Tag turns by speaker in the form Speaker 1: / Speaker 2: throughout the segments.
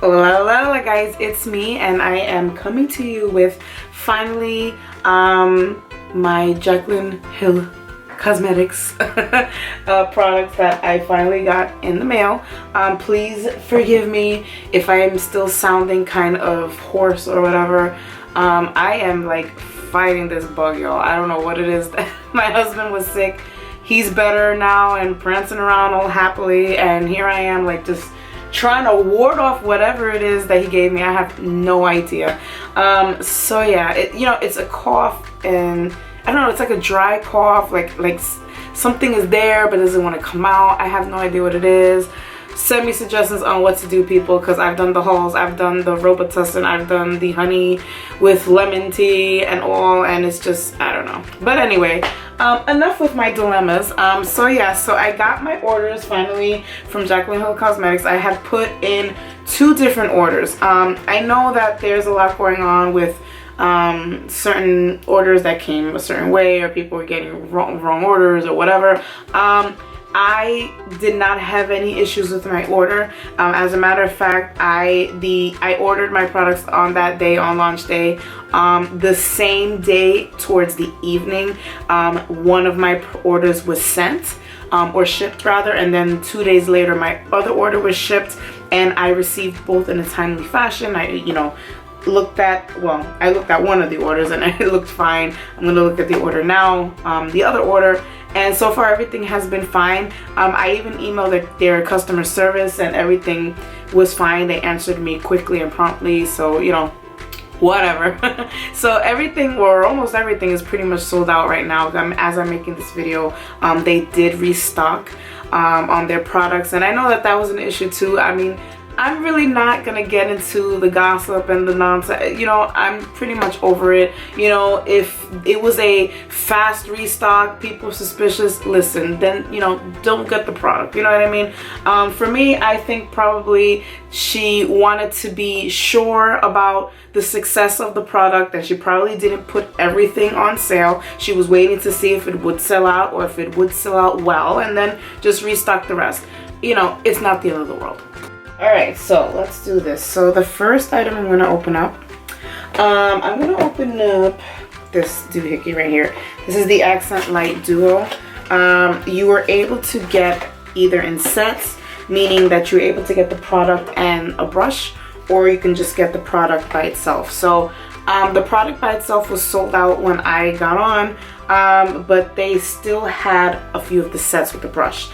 Speaker 1: Hola, hola guys, it's me, and I am coming to you with finally my Jaclyn Hill Cosmetics products that I finally got in the mail. Please forgive me if I am still sounding kind of hoarse or whatever. I am like fighting this bug, y'all. I don't know what it is. My husband was sick. He's better now and prancing around all happily, and here I am like just trying to ward off whatever it is that he gave me. I have no idea. So yeah, it's a cough, and I don't know, it's like a dry cough, like something is there but doesn't want to come out. I have no idea what it is. Send me suggestions on what to do, people, because I've done the hauls, I've done the Robitussin, I've done the honey with lemon tea and all, and it's just, I don't know. But anyway, enough with my dilemmas. So yeah, so I got my orders finally from Jaclyn Hill Cosmetics. I had put in 2 different orders. I know that there's a lot going on with certain orders that came a certain way, or people were getting wrong orders or whatever. I did not have any issues with my order. As a matter of fact, I ordered my products on that day, on launch day. The same day towards the evening, one of my orders was sent, or shipped rather, and then 2 days later my other order was shipped, and I received both in a timely fashion. I looked at one of the orders and it looked fine. I'm gonna look at the order now, the other order, and so far everything has been fine. I even emailed their customer service and everything was fine. They answered me quickly and promptly, so whatever. So everything, or almost everything, is pretty much sold out right now. As I'm making this video, they did restock on their products, and I know that was an issue too. I mean, I'm really not gonna get into the gossip and the nonsense. I'm pretty much over it. If it was a fast restock, people are suspicious, listen, then don't get the product. You know what I mean? For me, I think probably she wanted to be sure about the success of the product, and she probably didn't put everything on sale. She was waiting to see if it would sell out, or if it would sell out well, and then just restock the rest. It's not the end of the world. Alright, so let's do this. So the first item I'm going to open up, I'm going to open up this doohickey right here. This is the Accent Light Duo. You were able to get either in sets, meaning that you're able to get the product and a brush, or you can just get the product by itself. So the product by itself was sold out when I got on, but they still had a few of the sets with the brush.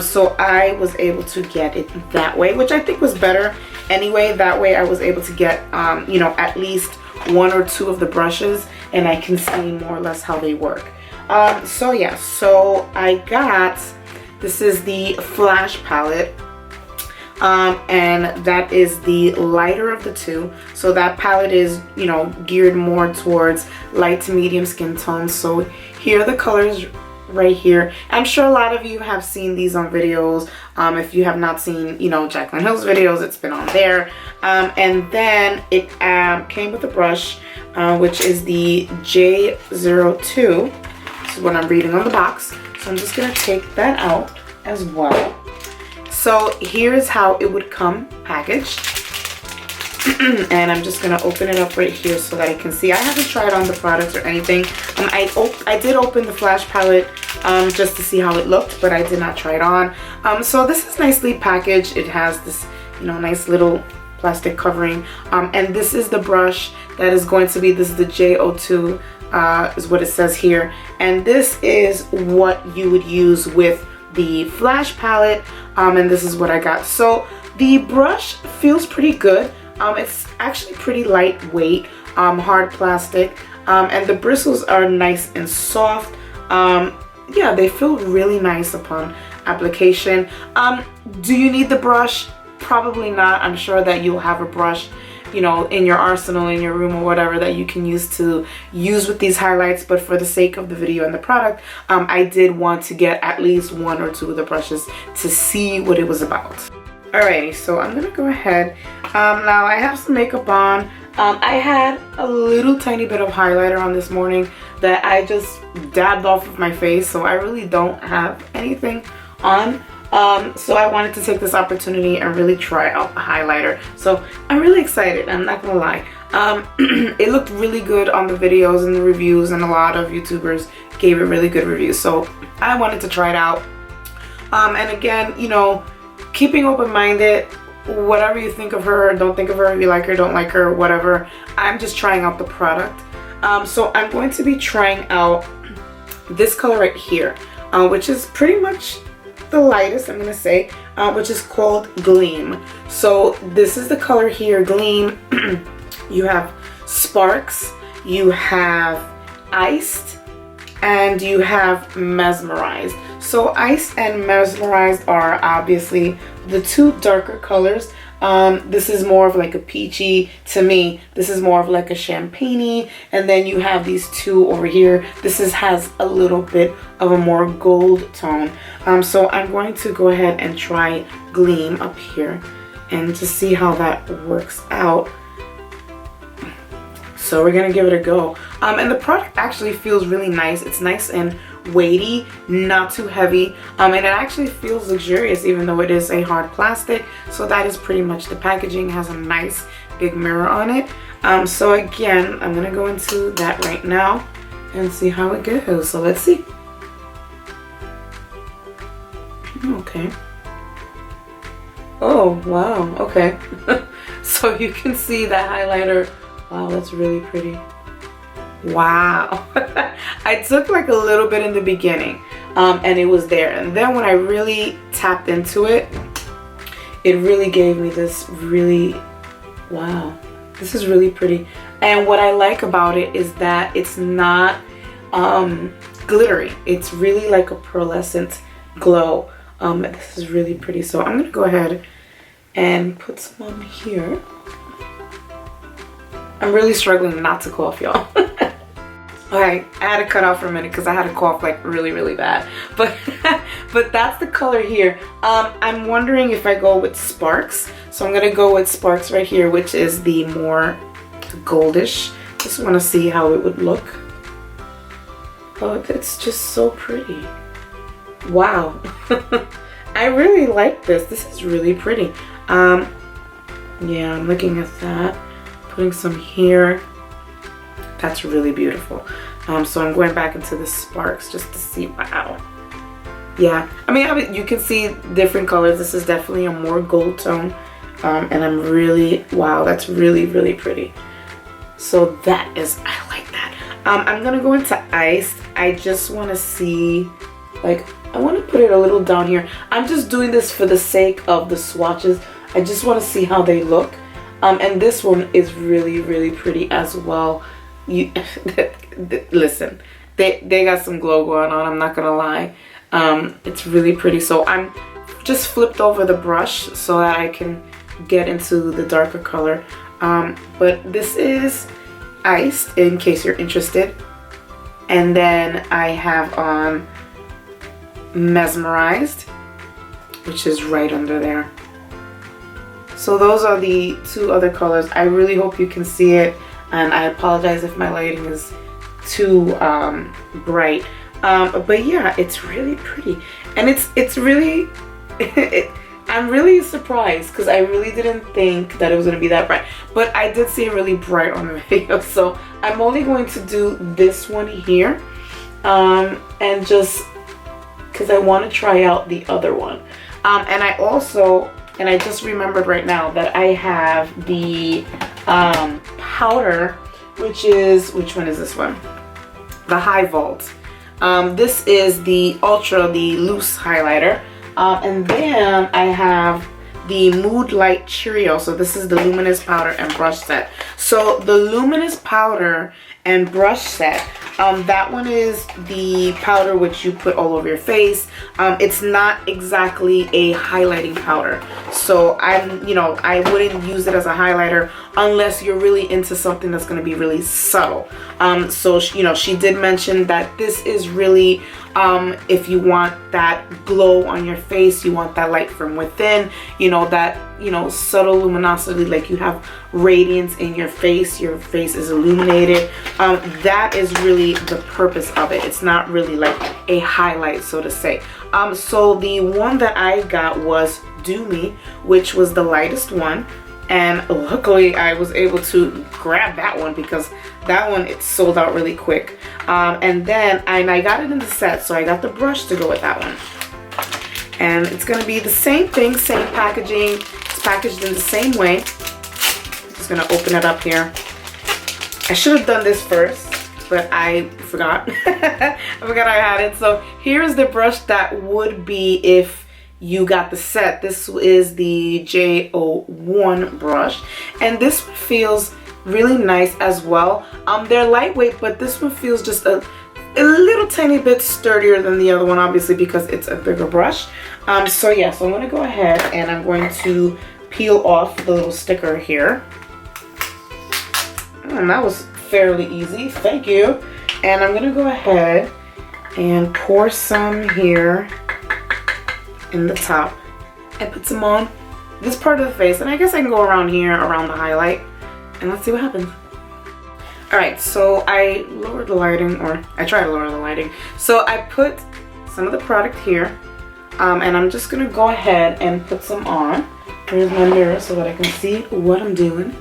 Speaker 1: So I was able to get it that way, which I think was better anyway. That way I was able to get, at least 1 or 2 of the brushes, and I can see more or less how they work. So yeah, so I got, this is the Flash palette. And that is the lighter of the 2. So that palette is, geared more towards light to medium skin tones. So here are the colors right here. I'm sure a lot of you have seen these on videos. If you have not seen, Jaclyn Hill's videos, it's been on there. And then it came with a brush, which is the J02. This is what I'm reading on the box. So I'm just going to take that out as well. So here's how it would come packaged. And I'm just going to open it up right here so that I can see. I haven't tried on the products or anything. I did open the Flash palette just to see how it looked, but I did not try it on. So this is nicely packaged. It has this, nice little plastic covering. And this is the brush that is going to be, this is the J02, is what it says here. And this is what you would use with the Flash palette, and this is what I got. So the brush feels pretty good. It's actually pretty lightweight, hard plastic, and the bristles are nice and soft. Yeah, they feel really nice upon application. Do you need the brush? Probably not. I'm sure that you'll have a brush, in your arsenal, in your room or whatever, that you can use with these highlights. But for the sake of the video and the product, I did want to get at least 1 or 2 of the brushes to see what it was about. Alrighty, so I'm gonna go ahead. Now I have some makeup on. I had a little tiny bit of highlighter on this morning that I just dabbed off of my face, so I really don't have anything on. So I wanted to take this opportunity and really try out a highlighter. So I'm really excited, I'm not gonna lie. It looked really good on the videos and the reviews, and a lot of YouTubers gave it really good reviews. So I wanted to try it out. And again, you know, keeping open-minded, whatever you think of her, don't think of her, if you like her, don't like her, whatever. I'm just trying out the product. So I'm going to be trying out this color right here, which is pretty much the lightest, I'm gonna say, which is called Gleam. So this is the color here, Gleam. You have Sparks, you have Iced, and you have Mesmerized. So Iced and Mesmerized are obviously the two darker colors. This is more of like a peachy, to me. This is more of like a champagne-y, and then you have these two over here. This has a little bit of a more gold tone. So I'm going to go ahead and try Gleam up here and to see how that works out. So we're gonna give it a go. And the product actually feels really nice. It's nice and weighty, not too heavy, and it actually feels luxurious even though it is a hard plastic. So that is pretty much the packaging. It has a nice big mirror on it. So again, I'm gonna go into that right now and see how it goes. So let's see. Okay. Oh wow, okay. So you can see that highlighter. Wow, that's really pretty. Wow. I took like a little bit in the beginning, and it was there, and then when I really tapped into it, it really gave me this really, wow, this is really pretty. And what I like about it is that it's not glittery. It's really like a pearlescent glow. This is really pretty. So I'm gonna go ahead and put some on here. I'm really struggling not to cough, y'all. Okay, I had to cut off for a minute because I had to cough like really bad. But that's the color here. I'm wondering if I go with Sparks. So I'm gonna go with Sparks right here, which is the more goldish. Just want to see how it would look. Oh, it's just so pretty. Wow. I really like this. This is really pretty. Yeah, I'm looking at that. Putting some here. That's really beautiful. So I'm going back into the Sparks just to see. Wow. Yeah, I mean, you can see different colors. This is definitely a more gold tone. And I'm really, wow, that's really pretty. So that is, I like that. I'm gonna go into Iced. I just want to see, like, I want to put it a little down here. I'm just doing this for the sake of the swatches. I just want to see how they look. And this one is really pretty as well. You listen, they got some glow going on, I'm not gonna lie. It's really pretty. So I'm just flipped over the brush so that I can get into the darker color. But this is Iced, in case you're interested. And then I have on Mesmerized, which is right under there. So those are the two other colors. I really hope you can see it, and I apologize if my lighting is too bright. But yeah, it's really pretty, and it's really I'm really surprised because I really didn't think that it was gonna be that bright, but I did see it really bright on the video. So I'm only going to do this one here, and just because I want to try out the other one. And I just remembered right now that I have the powder, which one is this one? The High Vault. This is the Ultra, the loose highlighter. And then I have the Mood Light Cheerio. So this is the luminous powder and brush set. So the luminous powder and brush set, that one is the powder which you put all over your face. It's not exactly a highlighting powder, so I wouldn't use it as a highlighter unless you're really into something that's going to be really subtle. So she did mention that this is really if you want that glow on your face, you want that light from within, that you know, subtle luminosity, like you have radiance in your face is illuminated. That is really the purpose of it. It's not really like a highlight, so to say. So the one that I got was Do Me, which was the lightest one, and luckily I was able to grab that one because that one, it sold out really quick. And I got it in the set, so I got the brush to go with that one. And it's gonna be the same thing, same packaging. It's packaged in the same way. I'm just gonna open it up here. I should have done this first, but I forgot. I forgot I had it. So here's the brush that would be if you got the set. This is the J01 brush, and this one feels really nice as well. They're lightweight, but this one feels just a little tiny bit sturdier than the other one, obviously because it's a bigger brush. So yeah, so I'm going to go ahead and I'm going to peel off the little sticker here. And that was fairly easy, thank you. And I'm going to go ahead and pour some here in the top and put some on this part of the face. And I guess I can go around here, around the highlight, and let's see what happens. Alright, so I lowered the lighting, or I tried to lower the lighting. So I put some of the product here, and I'm just going to go ahead and put some on. Here's my mirror so that I can see what I'm doing.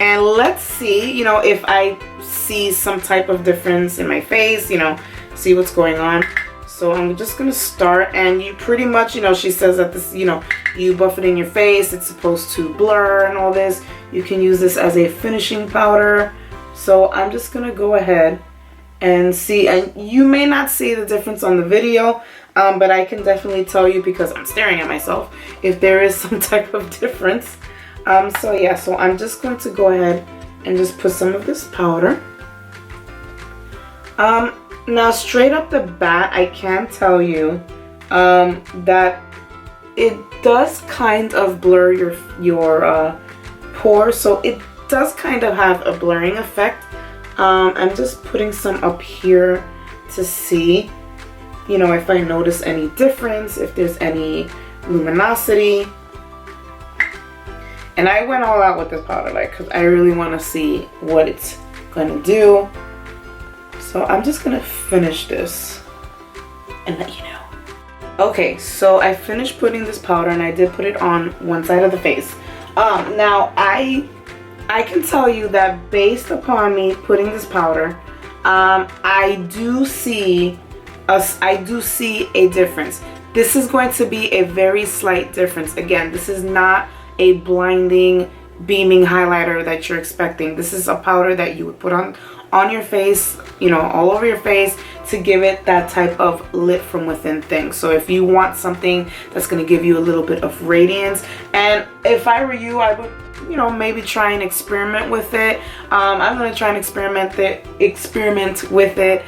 Speaker 1: And let's see, you know, if I see some type of difference in my face, you know, see what's going on. So I'm just going to start, and you pretty much, you know, she says that this, you know, you buff it in your face, it's supposed to blur and all this. You can use this as a finishing powder. So I'm just gonna go ahead and see, and you may not see the difference on the video, but I can definitely tell you because I'm staring at myself if there is some type of difference. So yeah, so I'm just going to go ahead and just put some of this powder. Now straight up the bat, I can tell you that it does kind of blur your pores, so it does kind of have a blurring effect. I'm just putting some up here to see, you know, if I notice any difference, if there's any luminosity. And I went all out with this powder, like, because I really want to see what it's gonna do. So I'm just gonna finish this and let you know. Okay, so I finished putting this powder, and I did put it on one side of the face. Now I can tell you that based upon me putting this powder, I do see a difference. This is going to be a very slight difference. Again, this is not a blinding, beaming highlighter that you're expecting. This is a powder that you would put on your face, you know, all over your face, to give it that type of lit from within thing. So if you want something that's going to give you a little bit of radiance, and if I were you, I would, you know, maybe try and experiment with it. I'm going to try and experiment with it,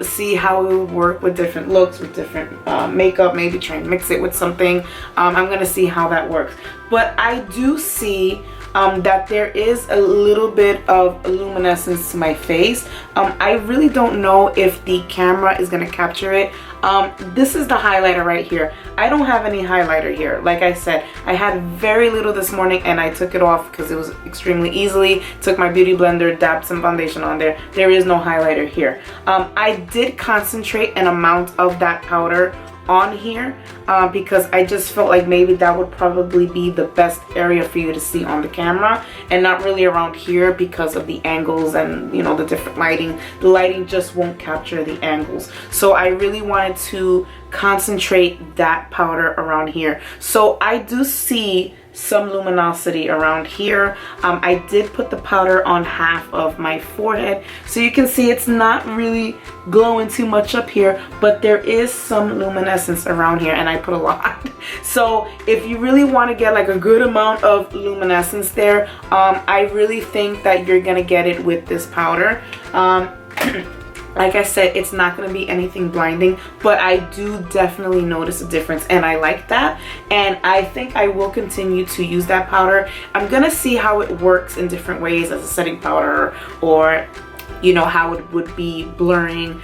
Speaker 1: see how it would work with different looks, with different makeup, maybe try and mix it with something. I'm going to see how that works. But I do see that there is a little bit of luminescence to my face. I really don't know if the camera is going to capture it. This is the highlighter right here. I don't have any highlighter here. Like I said, I had very little this morning, and I took it off because it was extremely easily. Took my beauty blender, dabbed some foundation on there. There is no highlighter here. I did concentrate an amount of that powder on here because I just felt like maybe that would probably be the best area for you to see on the camera, and not really around here because of the angles and, you know, the different lighting. The lighting just won't capture the angles. So I really wanted to concentrate that powder around here. So I do see some luminosity around here. I did put the powder on half of my forehead, so you can see it's not really glowing too much up here, but there is some luminescence around here, and I put a lot. So if you really want to get like a good amount of luminescence there, I really think that you're gonna get it with this powder. Like I said, it's not going to be anything blinding, but I do definitely notice a difference, and I like that, and I think I will continue to use that powder. I'm going to see how it works in different ways as a setting powder, or, you know, how it would be blurring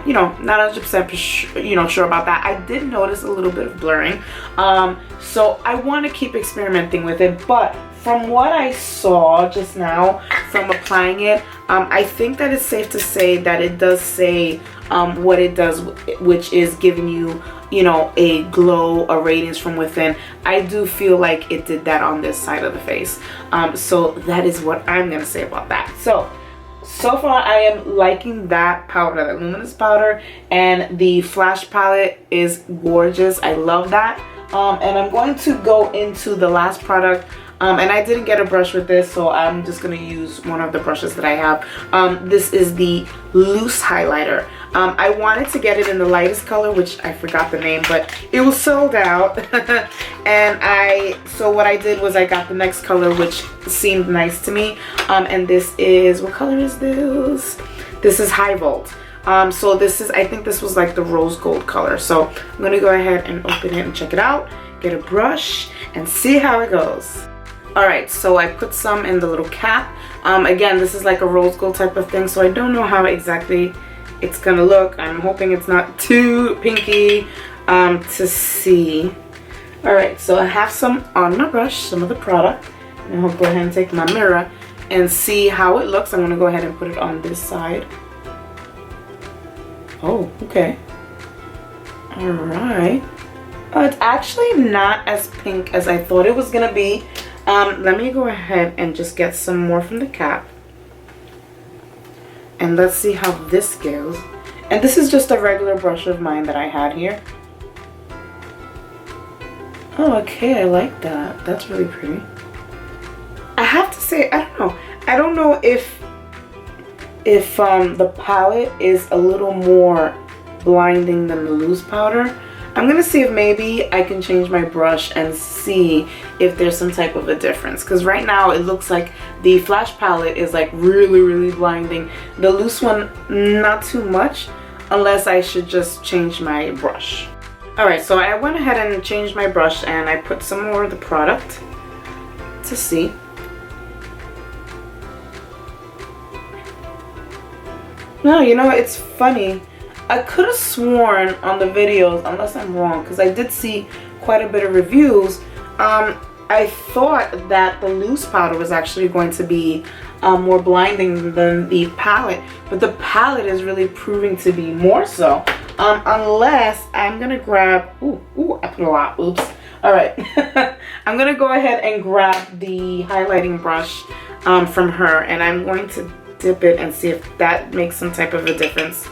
Speaker 1: You know, not 100% you know, sure about that. I did notice a little bit of blurring, so I want to keep experimenting with it. But from what I saw just now from applying it, I think that it's safe to say that it does say what it does, which is giving you, you know, a glow, a radiance from within. I do feel like it did that on this side of the face. So that is what I'm gonna say about that. So far I am liking that powder, that luminous powder, and the flash palette is gorgeous. I love that. And I'm going to go into the last product. And I didn't get a brush with this, so I'm just going to use one of the brushes that I have. This is the loose highlighter. I wanted to get it in the lightest color, which I forgot the name, but it was sold out. And so what I did was I got the next color, which seemed nice to me. And this is, what color is this? This is High Volt. So this is, I think this was like the rose gold color. So I'm going to go ahead and open it and check it out, get a brush, and see how it goes. Alright, so I put some in the little cap. Again, this is like a rose gold type of thing, so I don't know how exactly it's gonna look. I'm hoping it's not too pinky to see. Alright, so I have some on my brush, some of the product. And I'll go ahead and take my mirror and see how it looks. I'm gonna go ahead and put it on this side. Oh, okay. Alright. Oh, it's actually not as pink as I thought it was gonna be. Let me go ahead and just get some more from the cap. And let's see how this goes. And this is just a regular brush of mine that I had here. Oh, okay, I like that. That's really pretty. I have to say, I don't know. I don't know if the palette is a little more blinding than the loose powder. I'm gonna see if maybe I can change my brush and see if there's some type of a difference, because right now it looks like the flash palette is like really blinding. The loose one, not too much, unless I should just change my brush. Alright, so I went ahead and changed my brush and I put some more of the product to see. No, you know, it's funny. I could have sworn on the videos, unless I'm wrong, because I did see quite a bit of reviews, I thought that the loose powder was actually going to be more blinding than the palette, but the palette is really proving to be more so. Unless I'm gonna grab, ooh, I put a lot, oops. Alright, I'm gonna go ahead and grab the highlighting brush from her, and I'm going to dip it and see if that makes some type of a difference.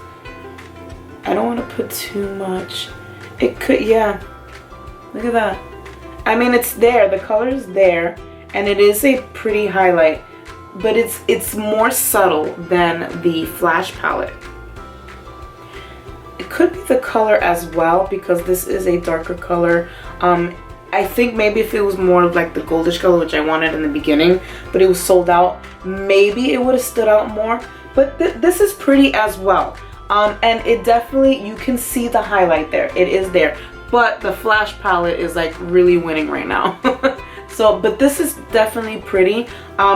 Speaker 1: I don't want to put too much. It could, yeah. Look at that. I mean, it's there. The color is there, and it is a pretty highlight, but it's more subtle than the flash palette. It could be the color as well, because this is a darker color. I think maybe if it was more like the goldish color, which I wanted in the beginning, but it was sold out, maybe it would have stood out more. But this is pretty as well. And it definitely, you can see the highlight there. It is there. But the flash palette is like really winning right now. So, but this is definitely pretty.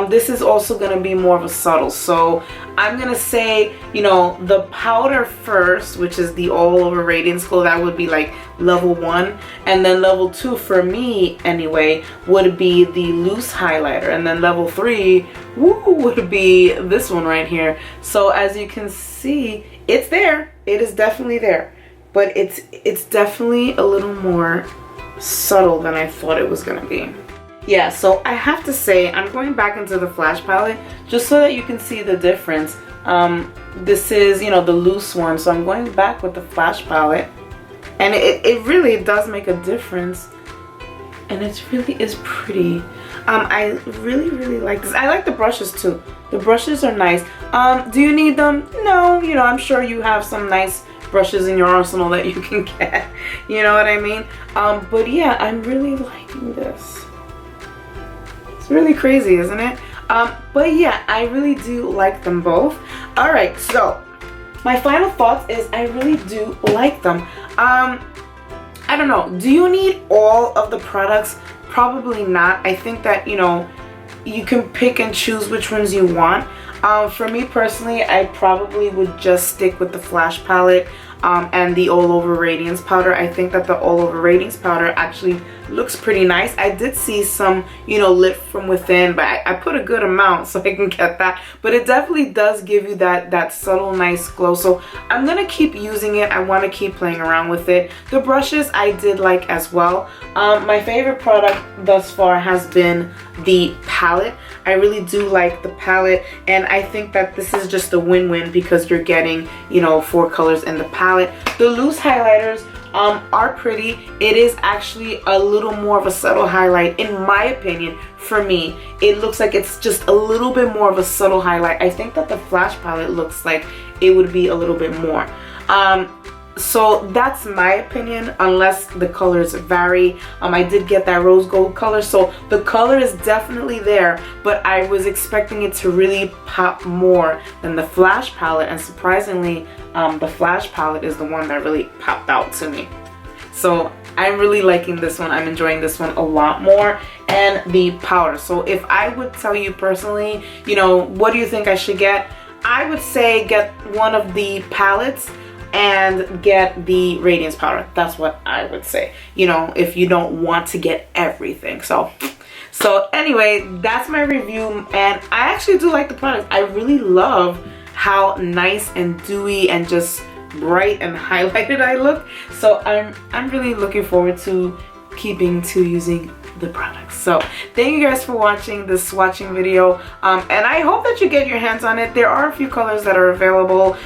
Speaker 1: This is also going to be more of a subtle. So I'm going to say, you know, the powder first, which is the all over radiance glow, that would be like level 1. And then level 2 for me anyway would be the loose highlighter. And then level 3, would be this one right here. So as you can see, it's there. It is definitely there. But it's definitely a little more subtle than I thought it was going to be. Yeah, so I have to say, I'm going back into the flash palette just so that you can see the difference. This is, you know, the loose one, so I'm going back with the flash palette. And it really does make a difference. And it really is pretty. I really like this. I like the brushes too. The brushes are nice. Do you need them? No, you know, I'm sure you have some nice brushes in your arsenal that you can get. You know what I mean? But yeah, I'm really liking this. It's really crazy, isn't it? But yeah, I really do like them both. Alright, so my final thoughts is I really do like them. I don't know, do you need all of the products? Probably not. I think that, you know, you can pick and choose which ones you want. For me personally, I probably would just stick with the Flash palette and the All Over Radiance powder. I think that the All Over Radiance powder actually looks pretty nice. I did see some, you know, lift from within, but I put a good amount so I can get that. But it definitely does give you that subtle, nice glow. So I'm gonna keep using it. I want to keep playing around with it. The brushes I did like as well. My favorite product thus far has been the palette. I really do like the palette, and I think that this is just a win-win because you're getting, you know, 4 colors in the palette. The loose highlighters are pretty. It is actually a little more of a subtle highlight in my opinion. For me, it looks like it's just a little bit more of a subtle highlight. I think that the Flash palette looks like it would be a little bit more. So that's my opinion, unless the colors vary. I did get that rose gold color, so the color is definitely there, but I was expecting it to really pop more than the Flash palette, and surprisingly, the Flash palette is the one that really popped out to me. So I'm really liking this one. I'm enjoying this one a lot more. And the powder. So if I would tell you personally, you know, what do you think I should get? I would say get one of the palettes and get the Radiance powder. That's what I would say, you know, if you don't want to get everything. So anyway, that's my review, and I actually do like the product. I really love how nice and dewy and just bright and highlighted I look. So I'm really looking forward to using the products. So thank you guys for watching this swatching video, and I hope that you get your hands on it. There are a few colors that are available.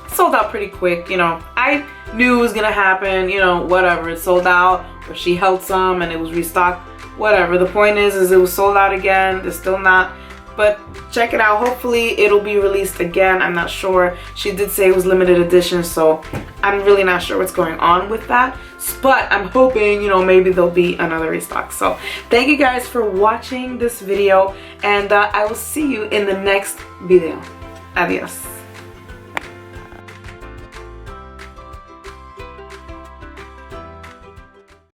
Speaker 1: Sold out pretty quick, you know. I knew it was gonna happen, you know, whatever. It sold out, or she held some and it was restocked, whatever. The point is it was sold out again. It's still not, but check it out. Hopefully it'll be released again. I'm not sure. She did say it was limited edition, so I'm really not sure what's going on with that, but I'm hoping, you know, maybe there'll be another restock. So thank you guys for watching this video, and I will see you in the next video. Adios.